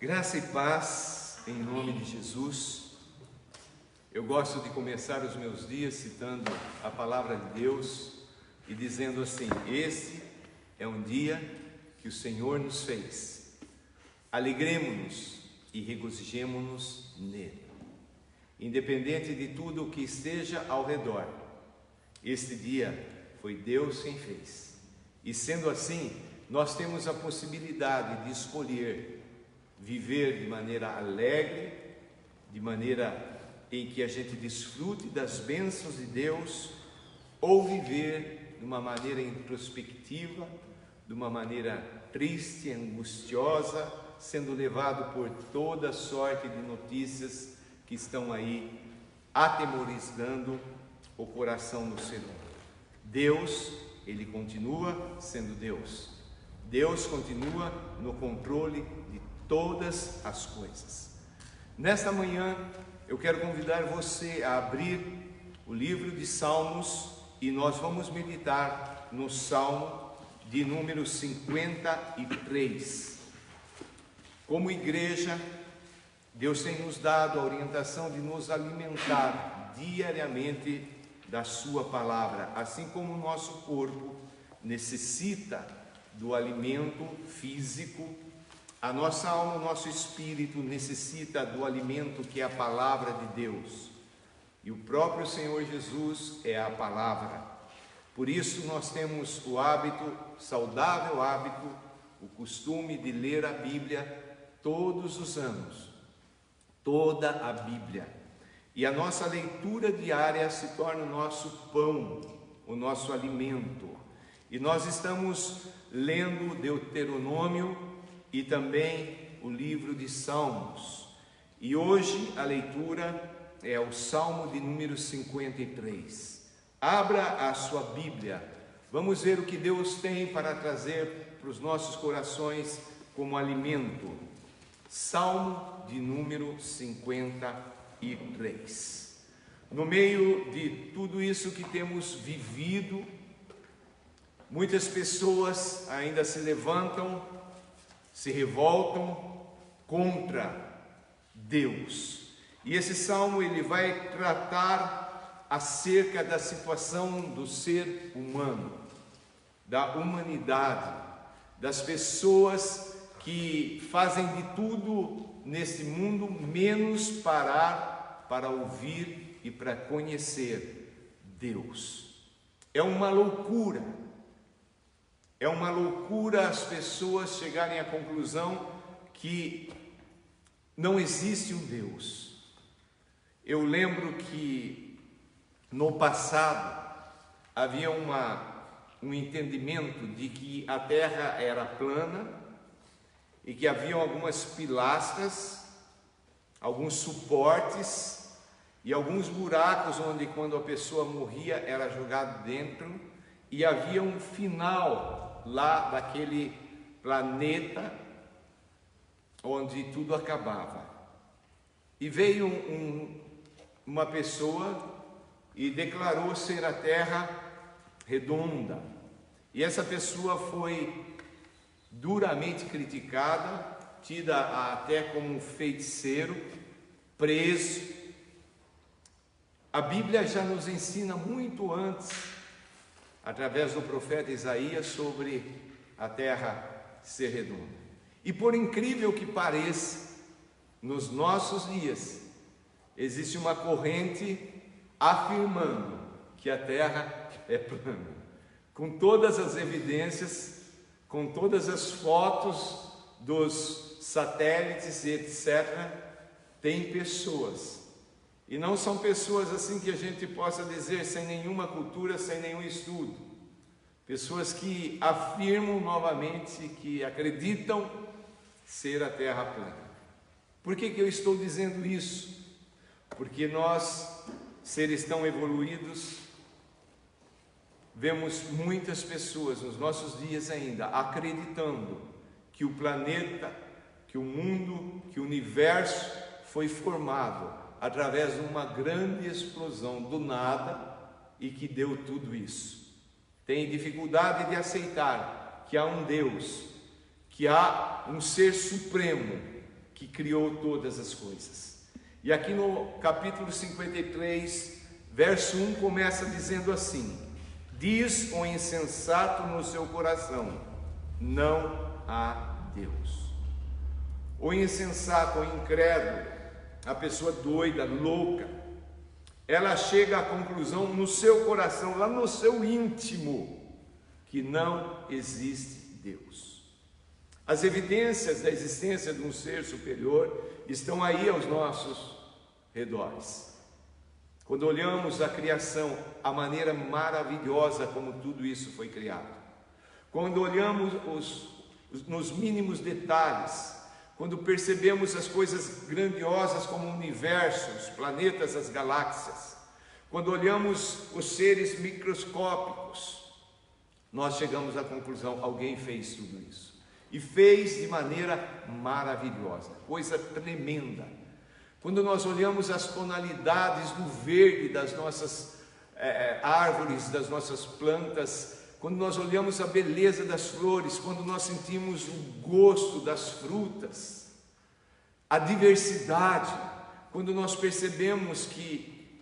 Graça e paz em nome de Jesus. Eu gosto de começar os meus dias citando a palavra de Deus e dizendo assim: esse é um dia que o Senhor nos fez. Alegremo-nos e regozijemo-nos nele. Independente de tudo o que esteja ao redor, este dia foi Deus quem fez. E sendo assim, nós temos a possibilidade de escolher viver de maneira alegre, de maneira em que a gente desfrute das bênçãos de Deus, ou viver de uma maneira introspectiva, de uma maneira triste, angustiosa, sendo levado por toda sorte de notícias que estão aí atemorizando o coração do ser humano. Deus, Ele continua sendo Deus. Deus continua no controle de todas as coisas. Nesta manhã, eu quero convidar você a abrir o livro de Salmos e nós vamos meditar no Salmo de número 53. Como igreja, Deus tem nos dado a orientação de nos alimentar diariamente da sua palavra, assim como o nosso corpo necessita do alimento físico, a nossa alma, o nosso espírito necessita do alimento que é a palavra de Deus. E o próprio Senhor Jesus é a palavra. Por isso nós temos o hábito, saudável hábito, o costume de ler a Bíblia todos os anos, toda a Bíblia. E a nossa leitura diária se torna o nosso pão, o nosso alimento. E nós estamos lendo Deuteronômio e também o livro de Salmos. E hoje a leitura é o Salmo de número 53. Abra a sua Bíblia. Vamos ver o que Deus tem para trazer para os nossos corações como alimento. Salmo de número 53. No meio de tudo isso que temos vivido, muitas pessoas ainda se levantam, se revoltam contra Deus. E esse salmo ele vai tratar acerca da situação do ser humano, da humanidade, das pessoas que fazem de tudo nesse mundo menos parar para ouvir e para conhecer Deus. É uma loucura. É uma loucura as pessoas chegarem à conclusão que não existe um Deus. Eu lembro que no passado havia um entendimento de que a terra era plana e que haviam algumas pilastras, alguns suportes e alguns buracos onde quando a pessoa morria era jogado dentro e havia um final lá daquele planeta onde tudo acabava. E veio uma pessoa e declarou ser a terra redonda. E essa pessoa foi duramente criticada, tida até como um feiticeiro, preso. A Bíblia já nos ensina muito antes, através do profeta Isaías, sobre a terra ser redonda. E por incrível que pareça, nos nossos dias, existe uma corrente afirmando que a terra é plana. Com todas as evidências, com todas as fotos dos satélites e etc., tem pessoas. E não são pessoas assim que a gente possa dizer sem nenhuma cultura, sem nenhum estudo. Pessoas que afirmam novamente que acreditam ser a terra plana. Por que eu estou dizendo isso? Porque nós, seres tão evoluídos, vemos muitas pessoas nos nossos dias ainda acreditando que o planeta, que o mundo, que o universo foi formado através de uma grande explosão do nada e que deu tudo isso. Tem dificuldade de aceitar que há um Deus, que há um ser supremo, que criou todas as coisas. E aqui no capítulo 53, verso 1 começa dizendo assim: diz o insensato no seu coração, não há Deus. O insensato, o incrédulo, a pessoa doida, louca, ela chega à conclusão no seu coração, lá no seu íntimo, que não existe Deus. As evidências da existência de um ser superior estão aí aos nossos redores. Quando olhamos a criação, a maneira maravilhosa como tudo isso foi criado, quando olhamos nos mínimos detalhes, quando percebemos as coisas grandiosas como o universo, os planetas, as galáxias, quando olhamos os seres microscópicos, nós chegamos à conclusão: alguém fez tudo isso, e fez de maneira maravilhosa, coisa tremenda. Quando nós olhamos as tonalidades do verde das nossas árvores, das nossas plantas, quando nós olhamos a beleza das flores, quando nós sentimos o gosto das frutas, a diversidade, quando nós percebemos que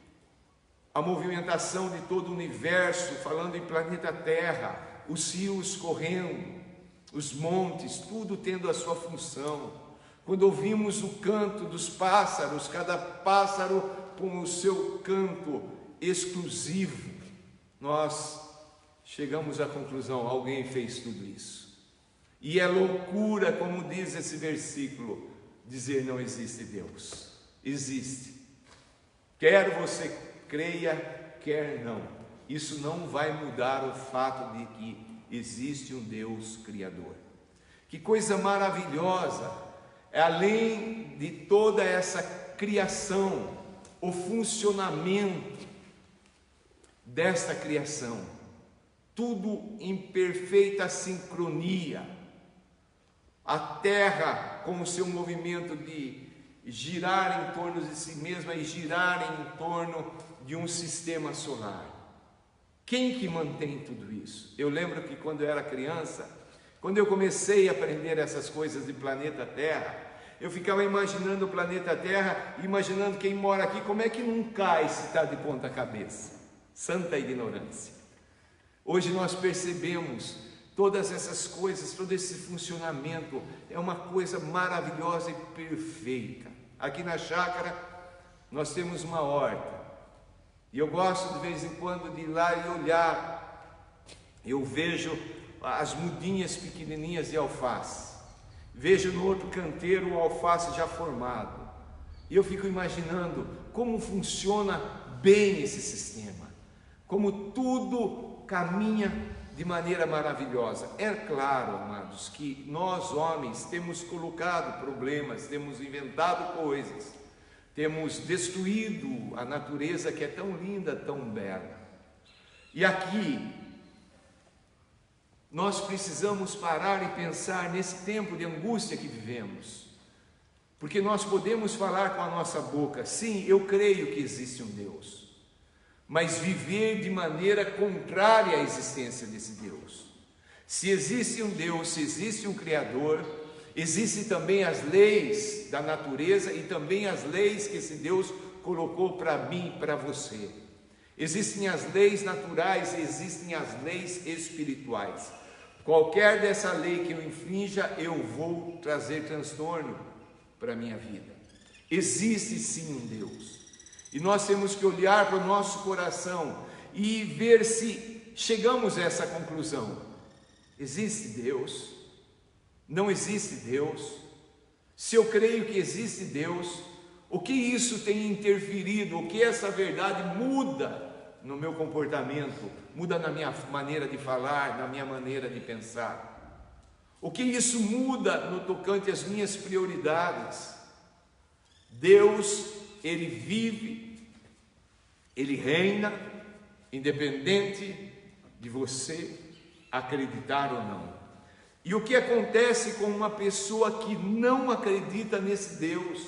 a movimentação de todo o universo, falando em planeta Terra, os rios correndo, os montes, tudo tendo a sua função. Quando ouvimos o canto dos pássaros, cada pássaro com o seu canto exclusivo, nós chegamos à conclusão: alguém fez tudo isso. E é loucura, como diz esse versículo, dizer não existe Deus. Existe. Quer você creia, quer não. Isso não vai mudar o fato de que existe um Deus Criador. Que coisa maravilhosa! É além de toda essa criação, o funcionamento desta criação, tudo em perfeita sincronia. A Terra com o seu movimento de girar em torno de si mesma e girar em torno de um sistema solar. Quem que mantém tudo isso? Eu lembro que quando eu era criança, quando eu comecei a aprender essas coisas de planeta Terra, eu ficava imaginando o planeta Terra, imaginando quem mora aqui, como é que não cai se está de ponta cabeça? Santa ignorância. Hoje nós percebemos todas essas coisas, todo esse funcionamento, é uma coisa maravilhosa e perfeita. Aqui na chácara nós temos uma horta, e eu gosto de vez em quando de ir lá e olhar. Eu vejo as mudinhas pequenininhas de alface, vejo no outro canteiro o alface já formado, e eu fico imaginando como funciona bem esse sistema, como tudo caminha de maneira maravilhosa. É claro, amados, que nós homens temos colocado problemas, temos inventado coisas, temos destruído a natureza que é tão linda, tão bela. E aqui nós precisamos parar e pensar nesse tempo de angústia que vivemos, porque nós podemos falar com a nossa boca: sim, eu creio que existe um Deus, mas viver de maneira contrária à existência desse Deus. Se existe um Deus, se existe um Criador, existem também as leis da natureza e também as leis que esse Deus colocou para mim e para você. Existem as leis naturais e existem as leis espirituais. Qualquer dessa lei que eu infrinja, eu vou trazer transtorno para a minha vida. Existe sim um Deus. E nós temos que olhar para o nosso coração e ver se chegamos a essa conclusão. Existe Deus? Não existe Deus? Se eu creio que existe Deus, o que isso tem interferido? O que essa verdade muda no meu comportamento? Muda na minha maneira de falar, na minha maneira de pensar? O que isso muda no tocante às minhas prioridades? Deus, Ele vive, Ele reina, independente de você acreditar ou não. E o que acontece com uma pessoa que não acredita nesse Deus?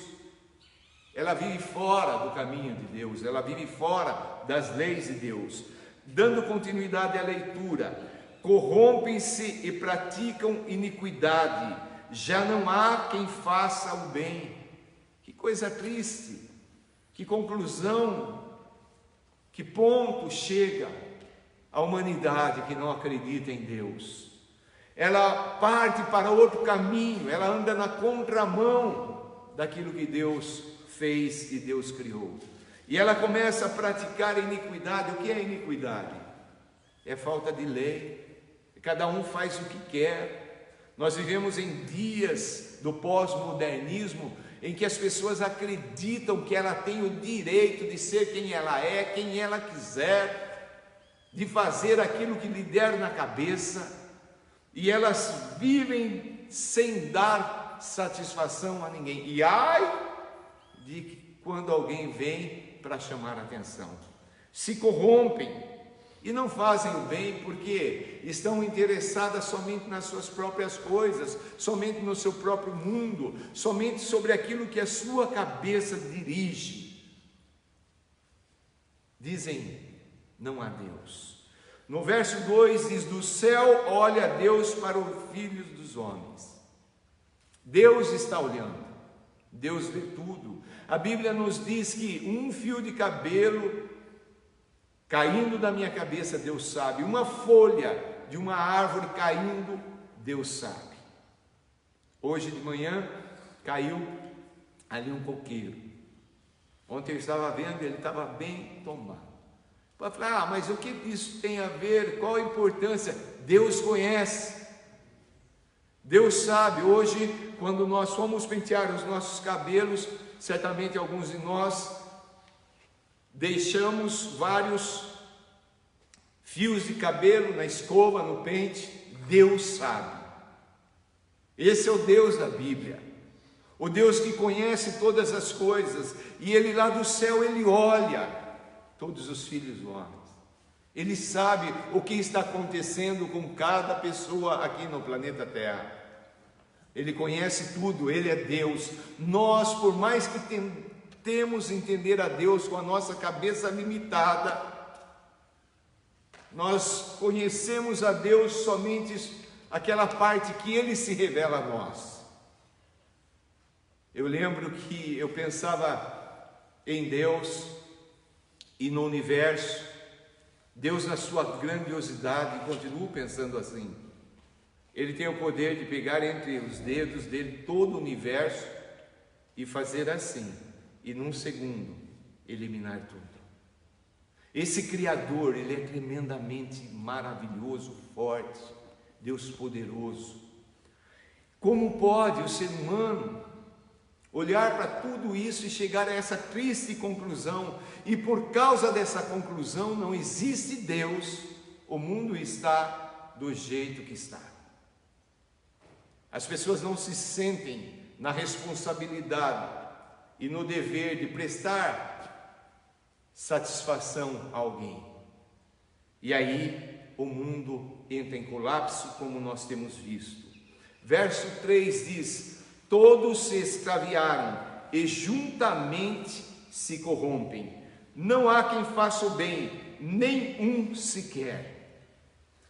Ela vive fora do caminho de Deus, ela vive fora das leis de Deus. Dando continuidade à leitura: corrompem-se e praticam iniquidade, já não há quem faça o bem. Que coisa triste, que conclusão, que ponto chega a humanidade que não acredita em Deus. Ela parte para outro caminho, ela anda na contramão daquilo que Deus fez e Deus criou. E ela começa a praticar iniquidade. O que é iniquidade? É falta de lei. Cada um faz o que quer. Nós vivemos em dias do pós-modernismo, em que as pessoas acreditam que ela tem o direito de ser quem ela quiser, de fazer aquilo que lhe der na cabeça, e elas vivem sem dar satisfação a ninguém. E ai de quando alguém vem para chamar a atenção, se corrompem e não fazem o bem porque estão interessadas somente nas suas próprias coisas, somente no seu próprio mundo, somente sobre aquilo que a sua cabeça dirige. Dizem: não há Deus. No verso 2 diz: do céu olha Deus para os filhos dos homens. Deus está olhando, Deus vê tudo. A Bíblia nos diz que um fio de cabelo caindo da minha cabeça, Deus sabe. Uma folha de uma árvore caindo, Deus sabe. Hoje de manhã caiu ali um coqueiro. Ontem eu estava vendo, ele estava bem tombado. Eu falei: mas o que isso tem a ver? Qual a importância? Deus conhece, Deus sabe. Hoje, quando nós fomos pentear os nossos cabelos, certamente alguns de nós deixamos vários fios de cabelo na escova, no pente. Deus sabe. Esse é o Deus da Bíblia, o Deus que conhece todas as coisas, e Ele lá do céu, Ele olha todos os filhos dos homens. Ele sabe o que está acontecendo com cada pessoa aqui no planeta Terra. Ele conhece tudo, Ele é Deus. Nós, por mais que temos entender a Deus com a nossa cabeça limitada, nós conhecemos a Deus somente aquela parte que Ele se revela a nós. Eu lembro que eu pensava em Deus e no universo, Deus na sua grandiosidade, e continuo pensando assim. Ele tem o poder de pegar entre os dedos dele todo o universo e fazer assim, e num segundo eliminar tudo. Esse Criador, Ele é tremendamente maravilhoso, forte, Deus poderoso. Como pode o ser humano olhar para tudo isso e chegar a essa triste conclusão? E por causa dessa conclusão, não existe Deus, o mundo está do jeito que está. As pessoas não se sentem na responsabilidade e no dever de prestar satisfação a alguém. E aí o mundo entra em colapso, como nós temos visto. Verso 3 diz: todos se extraviaram e juntamente se corrompem. Não há quem faça o bem, nem um sequer.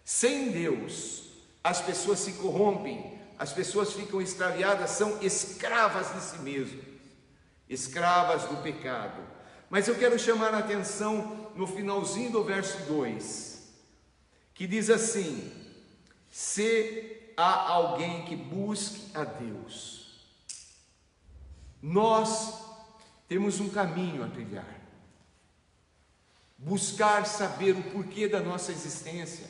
Sem Deus, as pessoas se corrompem, as pessoas ficam extraviadas, são escravas de si mesmas, escravas do pecado. Mas eu quero chamar a atenção no finalzinho do verso 2, que diz assim: se há alguém que busque a Deus. Nós temos um caminho a trilhar, buscar saber o porquê da nossa existência,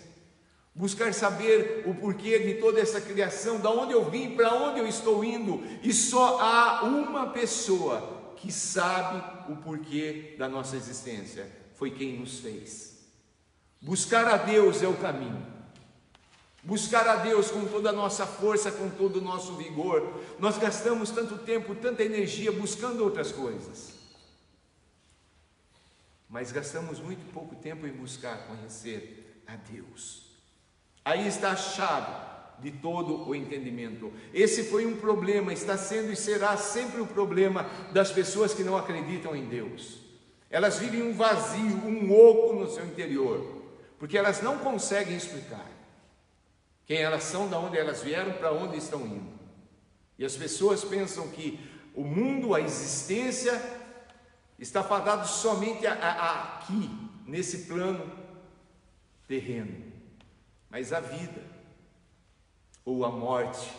buscar saber o porquê de toda essa criação, da onde eu vim, para onde eu estou indo. E só há uma pessoa que sabe o porquê da nossa existência, foi quem nos fez. Buscar a Deus é o caminho. Buscar a Deus com toda a nossa força, com todo o nosso vigor. Nós gastamos tanto tempo, tanta energia buscando outras coisas, mas gastamos muito pouco tempo em buscar conhecer a Deus. Aí está a chave de todo o entendimento. Esse foi um problema, está sendo e será sempre um problema das pessoas que não acreditam em Deus. Elas vivem um vazio, um oco no seu interior, porque elas não conseguem explicar quem elas são, de onde elas vieram, para onde estão indo. E as pessoas pensam que o mundo, a existência, está fadado somente aqui, nesse plano terreno. Mas a vida, ou a morte,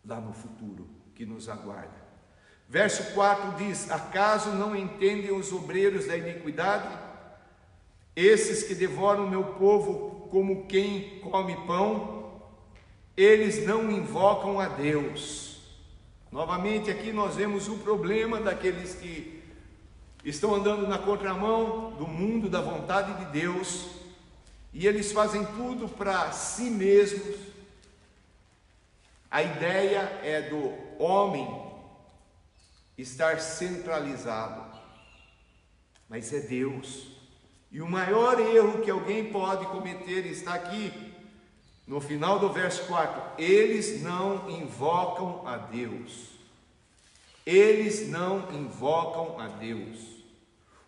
lá no futuro, que nos aguarda. Verso 4 diz: acaso não entendem os obreiros da iniquidade? Esses que devoram o meu povo como quem come pão, eles não invocam a Deus. Novamente aqui nós vemos o problema daqueles que estão andando na contramão do mundo, da vontade de Deus, e eles fazem tudo para si mesmos. A ideia é do homem estar centralizado, mas é Deus. E o maior erro que alguém pode cometer está aqui, no final do verso 4: eles não invocam a Deus. Eles não invocam a Deus.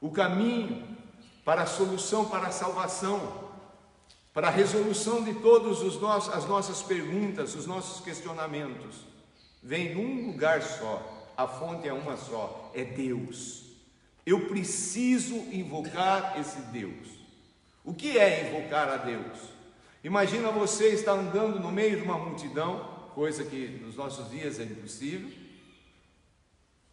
O caminho para a solução, para a salvação, para a resolução de todas as nossas perguntas, os nossos questionamentos, vem num lugar só. A fonte é uma só, é Deus. Eu preciso invocar esse Deus. O que é invocar a Deus? Imagina você estar andando no meio de uma multidão, coisa que nos nossos dias é impossível,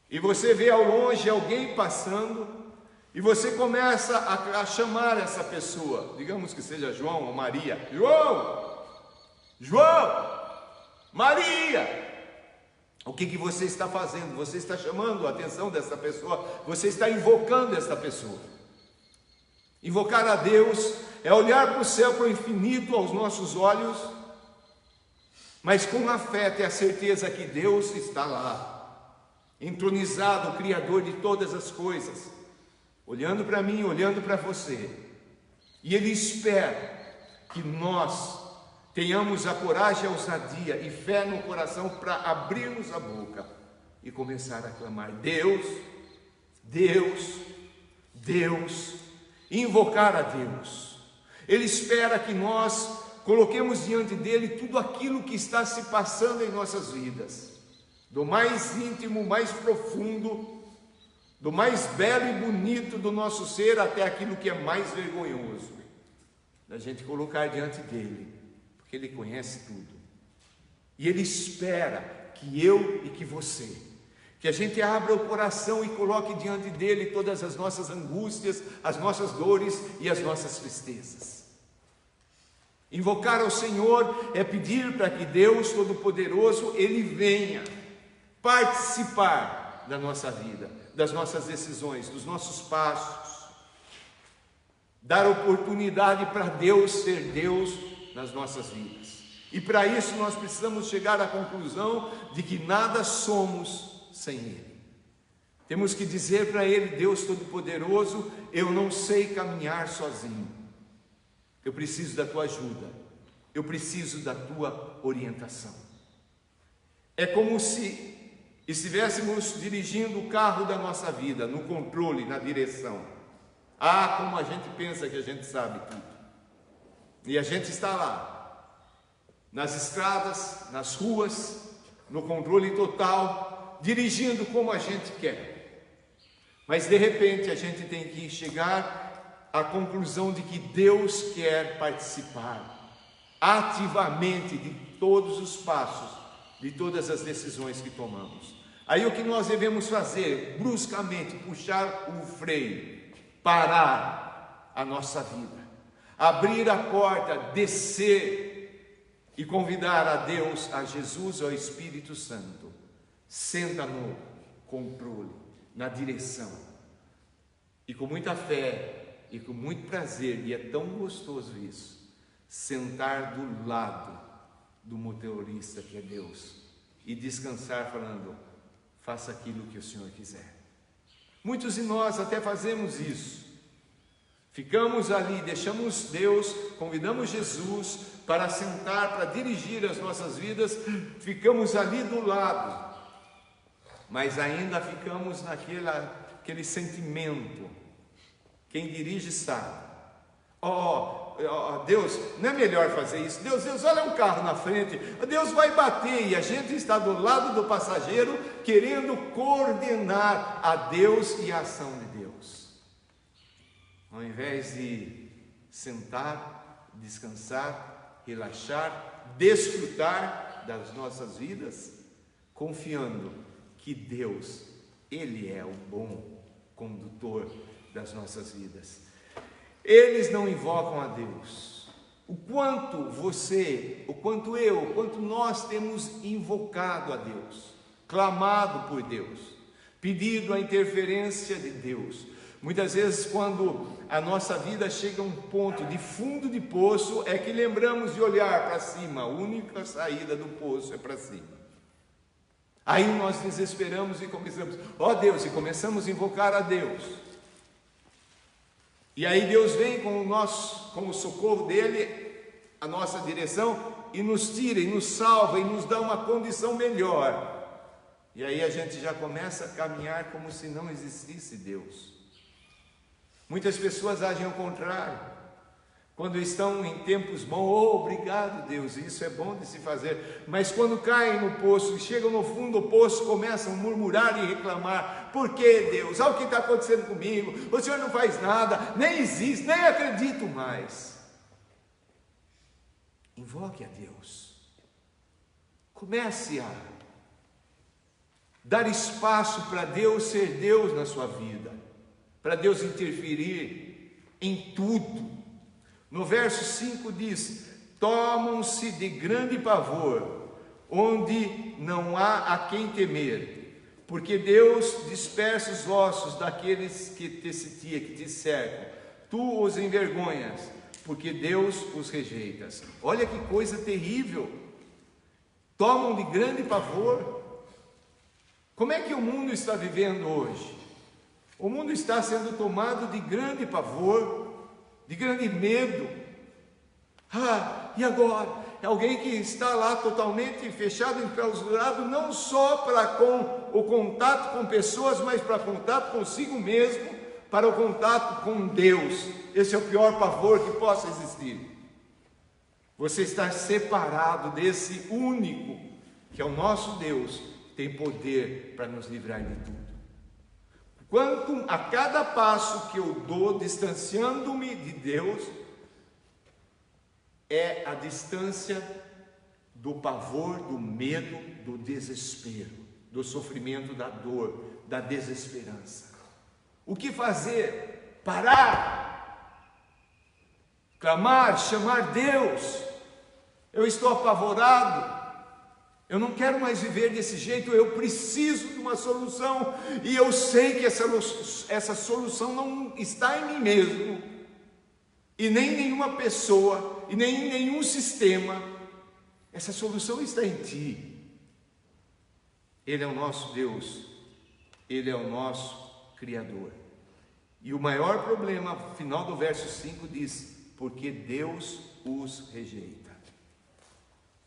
e você vê ao longe alguém passando, e você começa a chamar essa pessoa, digamos que seja João ou Maria. João! João! Maria! O que você está fazendo? Você está chamando a atenção dessa pessoa, você está invocando essa pessoa. Invocar a Deus é olhar para o céu, para o infinito, aos nossos olhos, mas com a fé ter a certeza que Deus está lá, entronizado, o Criador de todas as coisas, olhando para mim, olhando para você, e Ele espera que nós tenhamos a coragem, a ousadia e fé no coração para abrirmos a boca e começar a clamar: Deus, Deus, Deus, invocar a Deus. Ele espera que nós coloquemos diante dele tudo aquilo que está se passando em nossas vidas, do mais íntimo, mais profundo, do mais belo e bonito do nosso ser até aquilo que é mais vergonhoso, da gente colocar diante dele, porque Ele conhece tudo, e Ele espera que eu e que você, que a gente abra o coração e coloque diante dele todas as nossas angústias, as nossas dores e as nossas tristezas. Invocar ao Senhor é pedir para que Deus Todo-Poderoso, Ele venha participar da nossa vida, das nossas decisões, dos nossos passos, dar oportunidade para Deus ser Deus nas nossas vidas. E para isso nós precisamos chegar à conclusão de que nada somos sem Ele. Temos que dizer para Ele: Deus Todo-Poderoso, eu não sei caminhar sozinho, eu preciso da Tua ajuda, eu preciso da Tua orientação. É como se estivéssemos dirigindo o carro da nossa vida, no controle, na direção. Como a gente pensa que a gente sabe tudo. E a gente está lá, nas estradas, nas ruas, no controle total, dirigindo como a gente quer. Mas de repente a gente tem que chegar à conclusão de que Deus quer participar ativamente de todos os passos, de todas as decisões que tomamos. Aí o que nós devemos fazer? Bruscamente puxar o freio, parar a nossa vida, abrir a porta, descer e convidar a Deus, a Jesus, ao Espírito Santo. Senta no controle, na direção, e com muita fé e com muito prazer, e é tão gostoso isso, sentar do lado do motorista, que é Deus, e descansar falando: faça aquilo que o Senhor quiser. Muitos de nós até fazemos isso, ficamos ali, deixamos Deus, convidamos Jesus para sentar, para dirigir as nossas vidas, ficamos ali do lado, mas ainda ficamos naquele sentimento. Quem dirige sabe. Deus, não é melhor fazer isso? Deus, olha um carro na frente, Deus vai bater, e a gente está do lado do passageiro, querendo coordenar a Deus e a ação de Deus, ao invés de sentar, descansar, relaxar, desfrutar das nossas vidas, confiando que Deus, Ele é o bom condutor das nossas vidas. Eles não invocam a Deus. O quanto você, o quanto eu, o quanto nós temos invocado a Deus, clamado por Deus, pedido a interferência de Deus. Muitas vezes, quando a nossa vida chega a um ponto de fundo de poço, é que lembramos de olhar para cima. A única saída do poço é para cima. Aí nós desesperamos e começamos, ó Deus, e começamos a invocar a Deus. E aí Deus vem com o socorro dele, a nossa direção, e nos tira, e nos salva, e nos dá uma condição melhor. E aí a gente já começa a caminhar como se não existisse Deus. Muitas pessoas agem ao contrário. Quando estão em tempos bons, obrigado Deus, isso é bom de se fazer. Mas quando caem no poço e chegam no fundo do poço, começam a murmurar e reclamar. Por que Deus? Olha o que está acontecendo comigo, o Senhor não faz nada, nem existe, nem acredito mais. Invoque a Deus. Comece a dar espaço para Deus ser Deus na sua vida, para Deus interferir em tudo. No verso 5 diz: tomam-se de grande pavor, onde não há a quem temer, porque Deus dispersa os ossos daqueles que te sitiam, que te cercam. Tu os envergonhas, porque Deus os rejeita. Olha que coisa terrível. Tomam de grande pavor. Como é que o mundo está vivendo hoje? O mundo está sendo tomado de grande pavor, de grande medo. E agora? É alguém que está lá totalmente fechado, enclausurado, não só para com o contato com pessoas, mas para contato consigo mesmo, para o contato com Deus. Esse é o pior pavor que possa existir. Você está separado desse único, que é o nosso Deus, tem poder para nos livrar de tudo. Quanto a cada passo que eu dou, distanciando-me de Deus, é a distância do pavor, do medo, do desespero, do sofrimento, da dor, da desesperança. O que fazer? Parar, clamar, chamar Deus. Eu estou apavorado. Eu não quero mais viver desse jeito, eu preciso de uma solução, e eu sei que essa solução não está em mim mesmo, e nem em nenhuma pessoa, e nem em nenhum sistema. Essa solução está em Ti. Ele é o nosso Deus, Ele é o nosso Criador. E o maior problema, final do verso 5 diz: porque Deus os rejeita.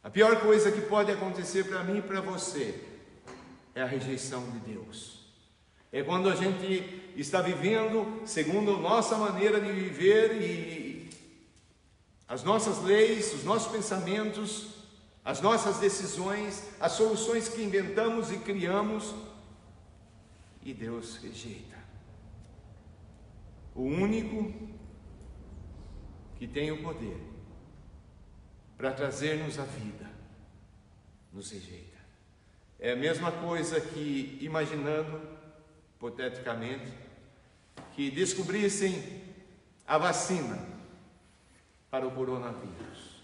A pior coisa que pode acontecer para mim e para você é a rejeição de Deus. É quando a gente está vivendo segundo a nossa maneira de viver e as nossas leis, os nossos pensamentos, as nossas decisões, as soluções que inventamos e criamos, e Deus rejeita. O único que tem o poder para trazer-nos a vida, nos rejeita. É a mesma coisa que, imaginando, hipoteticamente, que descobrissem a vacina para o coronavírus.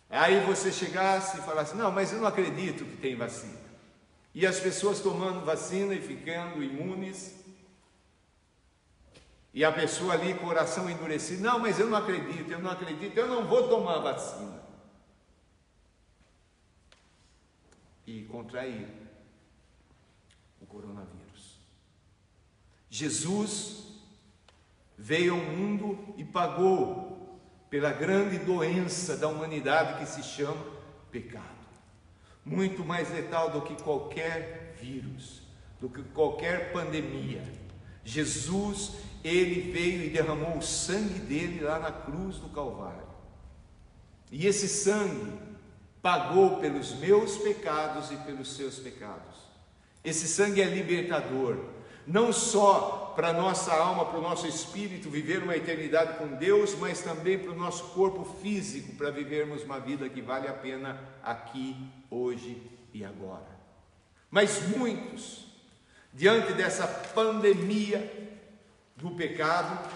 Aí você chegasse e falasse: não, mas eu não acredito que tem vacina. E as pessoas tomando vacina e ficando imunes, e a pessoa ali, coração endurecido: não, mas eu não acredito, eu não vou tomar a vacina. E contrair o coronavírus. Jesus veio ao mundo e pagou pela grande doença da humanidade que se chama pecado. Muito mais letal do que qualquer vírus, do que qualquer pandemia. Jesus, ele veio e derramou o sangue dele lá na cruz do Calvário. E esse sangue pagou pelos meus pecados e pelos seus pecados. Esse sangue é libertador, não só para a nossa alma, para o nosso espírito viver uma eternidade com Deus, mas também para o nosso corpo físico, para vivermos uma vida que vale a pena aqui, hoje e agora. Mas muitos, diante dessa pandemia do pecado,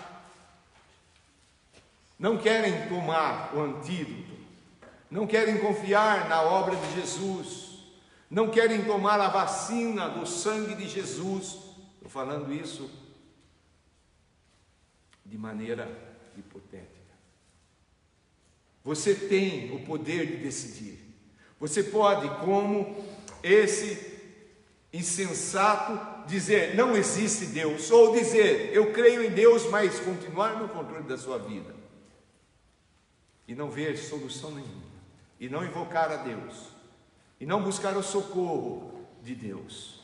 não querem tomar o antídoto, não querem confiar na obra de Jesus, não querem tomar a vacina do sangue de Jesus. Estou falando isso de maneira hipotética. Você tem o poder de decidir. Você pode, como esse insensato, dizer não existe Deus, ou dizer eu creio em Deus, mas continuar no controle da sua vida e não ver solução nenhuma, e não invocar a Deus, e não buscar o socorro de Deus.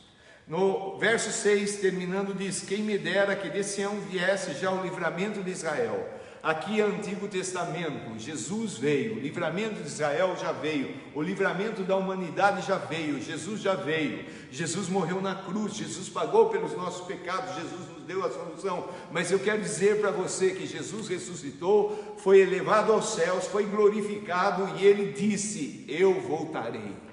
No verso 6, terminando, diz: quem me dera que de Sião viesse já o livramento de Israel. Aqui é Antigo Testamento, Jesus veio, o livramento de Israel já veio, o livramento da humanidade já veio, Jesus já veio, Jesus morreu na cruz, Jesus pagou pelos nossos pecados, Jesus nos deu a solução. Mas eu quero dizer para você que Jesus ressuscitou, foi elevado aos céus, foi glorificado, e ele disse: eu voltarei.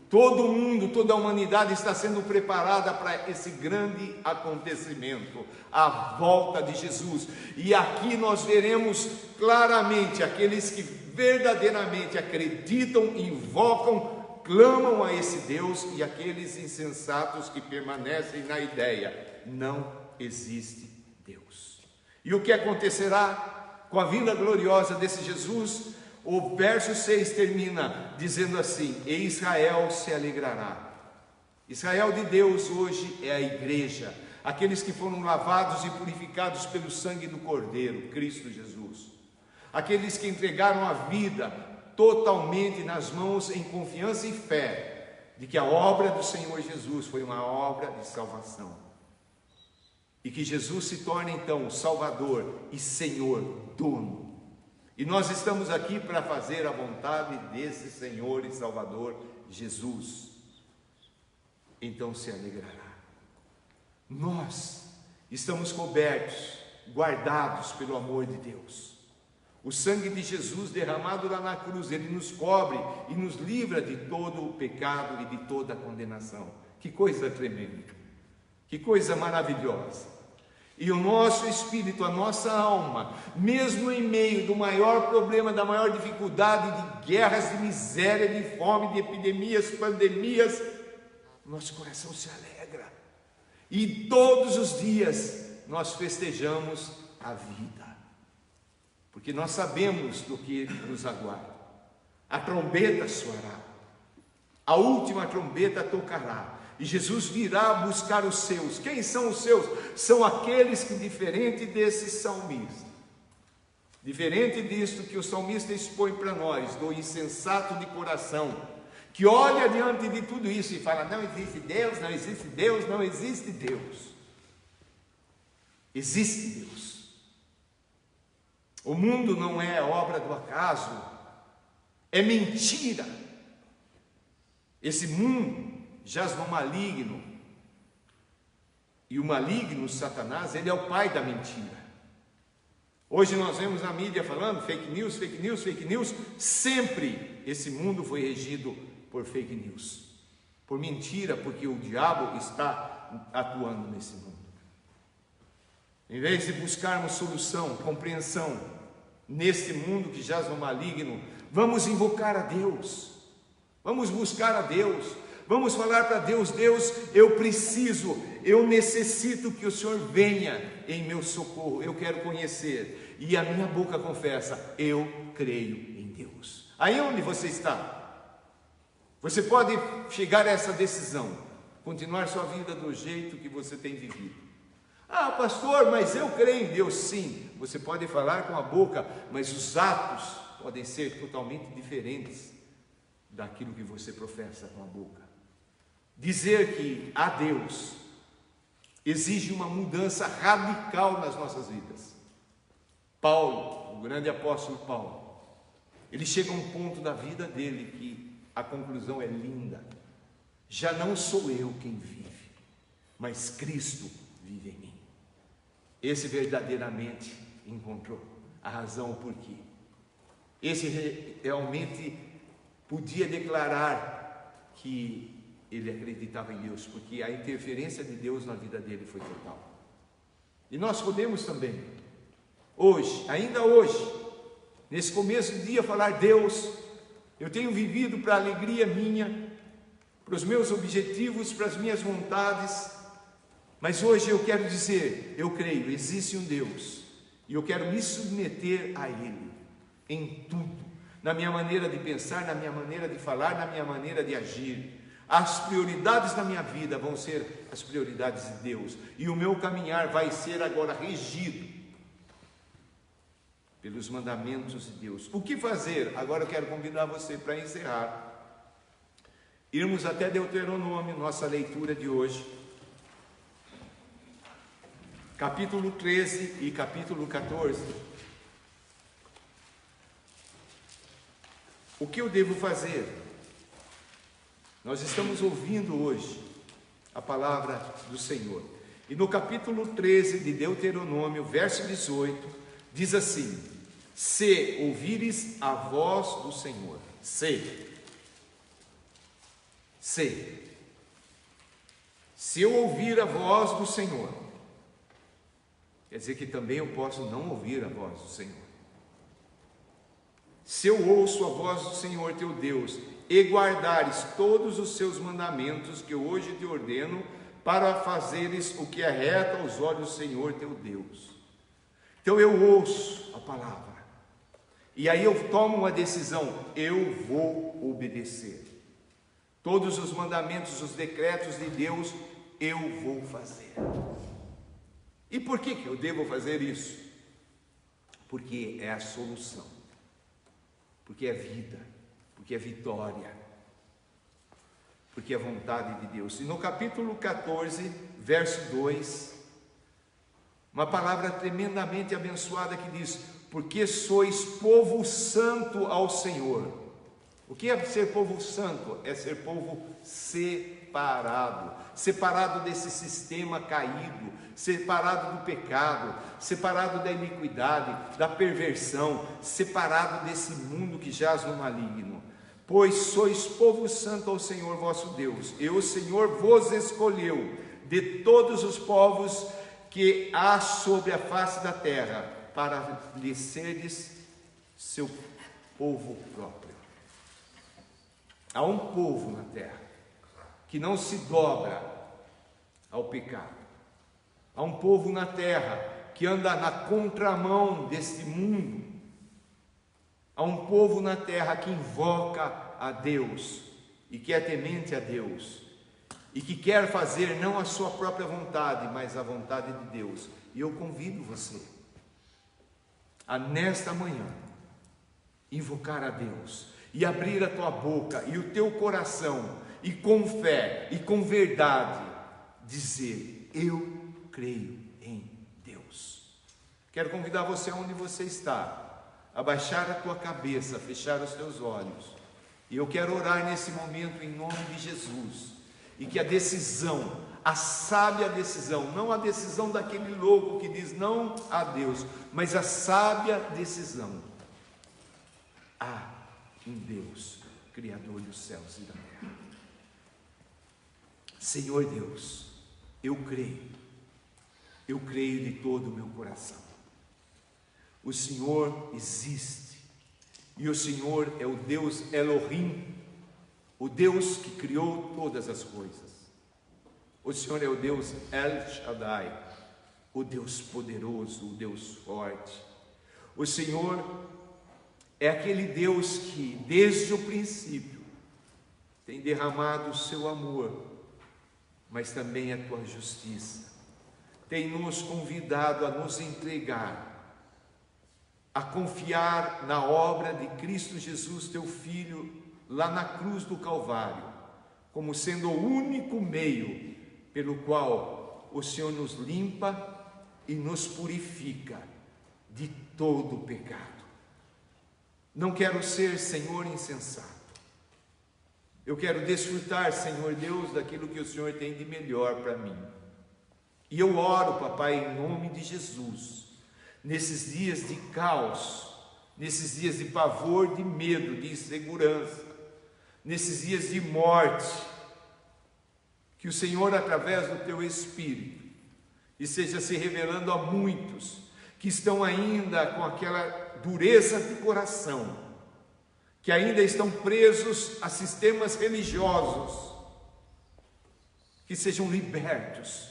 Todo mundo, toda a humanidade está sendo preparada para esse grande acontecimento, a volta de Jesus. E aqui nós veremos claramente aqueles que verdadeiramente acreditam, invocam, clamam a esse Deus, e aqueles insensatos que permanecem na ideia: não existe Deus. E o que acontecerá com a vinda gloriosa desse Jesus? O verso 6 termina dizendo assim: e Israel se alegrará. Israel de Deus hoje é a igreja, aqueles que foram lavados e purificados pelo sangue do Cordeiro, Cristo Jesus, aqueles que entregaram a vida totalmente nas mãos, em confiança e fé de que a obra do Senhor Jesus foi uma obra de salvação, e que Jesus se torna então Salvador e Senhor, dono. E nós estamos aqui para fazer a vontade desse Senhor e Salvador Jesus. Então se alegrará. Nós estamos cobertos, guardados pelo amor de Deus. O sangue de Jesus derramado lá na cruz, ele nos cobre e nos livra de todo o pecado e de toda a condenação. Que coisa tremenda, que coisa maravilhosa. E o nosso espírito, a nossa alma, mesmo em meio do maior problema, da maior dificuldade, de guerras, de miséria, de fome, de epidemias, pandemias, nosso coração se alegra. E todos os dias nós festejamos a vida, porque nós sabemos do que nos aguarda. A trombeta soará, a última trombeta tocará, e Jesus virá buscar os seus. Quem são os seus? São aqueles que, diferente desse salmista, diferente disto que o salmista expõe para nós, do insensato de coração, que olha diante de tudo isso e fala: não existe Deus, não existe Deus, não existe Deus. Existe Deus. O mundo não é obra do acaso, é mentira. Esse mundo jaz no maligno, e o maligno, Satanás, ele é o pai da mentira. Hoje nós vemos na mídia falando fake news, fake news, fake news. Sempre esse mundo foi regido por fake news, por mentira, porque o diabo está atuando nesse mundo. Em vez de buscarmos solução, compreensão nesse mundo que jaz no maligno, vamos invocar a Deus, vamos buscar a Deus. Vamos falar para Deus: Deus, eu preciso, eu necessito que o Senhor venha em meu socorro, eu quero conhecer. E a minha boca confessa: eu creio em Deus. Aí onde você está, você pode chegar a essa decisão, continuar sua vida do jeito que você tem vivido. Ah, pastor, mas eu creio em Deus. Sim, você pode falar com a boca, mas os atos podem ser totalmente diferentes daquilo que você professa com a boca. Dizer que há Deus exige uma mudança radical nas nossas vidas. Paulo, o grande apóstolo Paulo, ele chega a um ponto da vida dele que a conclusão é linda. Já não sou eu quem vive, mas Cristo vive em mim. Esse verdadeiramente encontrou a razão por quê. Esse realmente podia declarar que ele acreditava em Deus, porque a interferência de Deus na vida dele foi total. E nós podemos também, hoje, ainda hoje, nesse começo do dia, falar: Deus, eu tenho vivido para a alegria minha, para os meus objetivos, para as minhas vontades, mas hoje eu quero dizer, eu creio, existe um Deus, e eu quero me submeter a Ele, em tudo, na minha maneira de pensar, na minha maneira de falar, na minha maneira de agir. As prioridades da minha vida vão ser as prioridades de Deus, e o meu caminhar vai ser agora regido pelos mandamentos de Deus. O que fazer? Agora eu quero convidar você para encerrar, irmos até Deuteronômio, nossa leitura de hoje, capítulo 13 e capítulo 14. O que eu devo fazer? Nós estamos ouvindo hoje a palavra do Senhor. E no capítulo 13 de Deuteronômio, verso 18, diz assim: se ouvires a voz do Senhor, se eu ouvir a voz do Senhor, quer dizer que também eu posso não ouvir a voz do Senhor. Se eu ouço a voz do Senhor teu Deus, e guardares todos os seus mandamentos que eu hoje te ordeno, para fazeres o que é reto aos olhos do Senhor teu Deus. Então eu ouço a palavra, e aí eu tomo uma decisão: eu vou obedecer. Todos os mandamentos, os decretos de Deus, eu vou fazer. E por que eu devo fazer isso? Porque é a solução, porque é vida, porque é vitória, porque é vontade de Deus. E no capítulo 14, verso 2, uma palavra tremendamente abençoada que diz: porque sois povo santo ao Senhor. O que é ser povo santo? É ser povo separado, separado desse sistema caído, separado do pecado, separado da iniquidade, da perversão, separado desse mundo que jaz no maligno. Pois sois povo santo ao Senhor vosso Deus, e o Senhor vos escolheu de todos os povos que há sobre a face da terra, para lhe serdes seu povo próprio. Há um povo na terra que não se dobra ao pecado. Há um povo na terra que anda na contramão deste mundo. Há um povo na terra que invoca a Deus e que é temente a Deus e que quer fazer não a sua própria vontade, mas a vontade de Deus. E eu convido você a, nesta manhã, invocar a Deus e abrir a tua boca e o teu coração, e com fé e com verdade dizer: eu creio em Deus. Quero convidar você, onde você está, a baixar a tua cabeça, a fechar os teus olhos, e eu quero orar nesse momento em nome de Jesus, e que a decisão, a sábia decisão, não a decisão daquele louco que diz não a Deus, mas a sábia decisão: há um Deus, Criador dos céus e da terra. Senhor Deus, eu creio de todo o meu coração. O Senhor existe, e o Senhor é o Deus Elohim, o Deus que criou todas as coisas. O Senhor é o Deus El Shaddai, o Deus poderoso, o Deus forte. O Senhor é aquele Deus que, desde o princípio, tem derramado o seu amor, mas também a tua justiça. Tem nos convidado a nos entregar, a confiar na obra de Cristo Jesus, teu Filho, lá na cruz do Calvário, como sendo o único meio pelo qual o Senhor nos limpa e nos purifica de todo o pecado. Não quero ser, Senhor, insensato. Eu quero desfrutar, Senhor Deus, daquilo que o Senhor tem de melhor para mim. E eu oro, papai, em nome de Jesus, nesses dias de caos, nesses dias de pavor, de medo, de insegurança, nesses dias de morte, que o Senhor, através do teu Espírito, esteja se revelando a muitos que estão ainda com aquela dureza de coração, que ainda estão presos a sistemas religiosos, que sejam libertos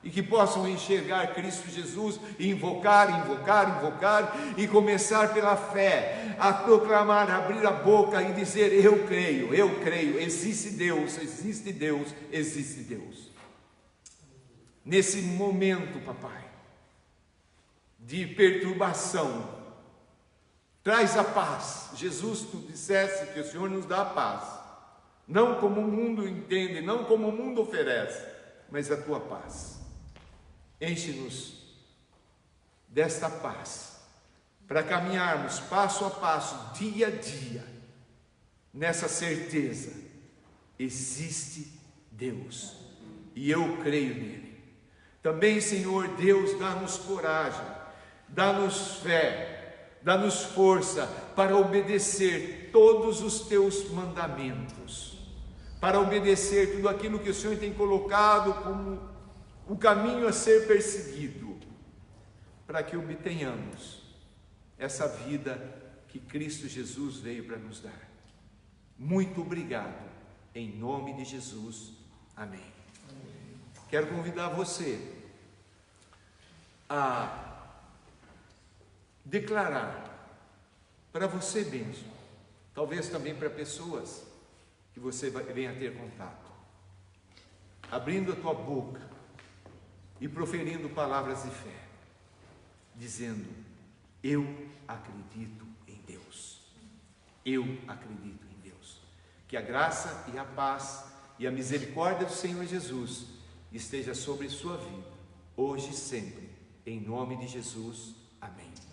e que possam enxergar Cristo Jesus e invocar, e começar pela fé a proclamar, a abrir a boca e dizer: eu creio, existe Deus, existe Deus, existe Deus. Nesse momento, papai, de perturbação, traz a paz. Jesus, tu disseste que o Senhor nos dá a paz, não como o mundo entende, não como o mundo oferece, mas a tua paz. Enche-nos desta paz, para caminharmos passo a passo, dia a dia, nessa certeza: existe Deus, e eu creio nele. Também, Senhor Deus, dá-nos coragem, dá-nos fé, dá-nos força para obedecer todos os teus mandamentos, para obedecer tudo aquilo que o Senhor tem colocado como o caminho a ser perseguido, para que obtenhamos essa vida que Cristo Jesus veio para nos dar. Muito obrigado, em nome de Jesus, amém. Quero convidar você a declarar para você mesmo, talvez também para pessoas que você venha ter contato, abrindo a tua boca e proferindo palavras de fé, dizendo: eu acredito em Deus, eu acredito em Deus. Que a graça e a paz e a misericórdia do Senhor Jesus esteja sobre sua vida, hoje e sempre, em nome de Jesus, amém.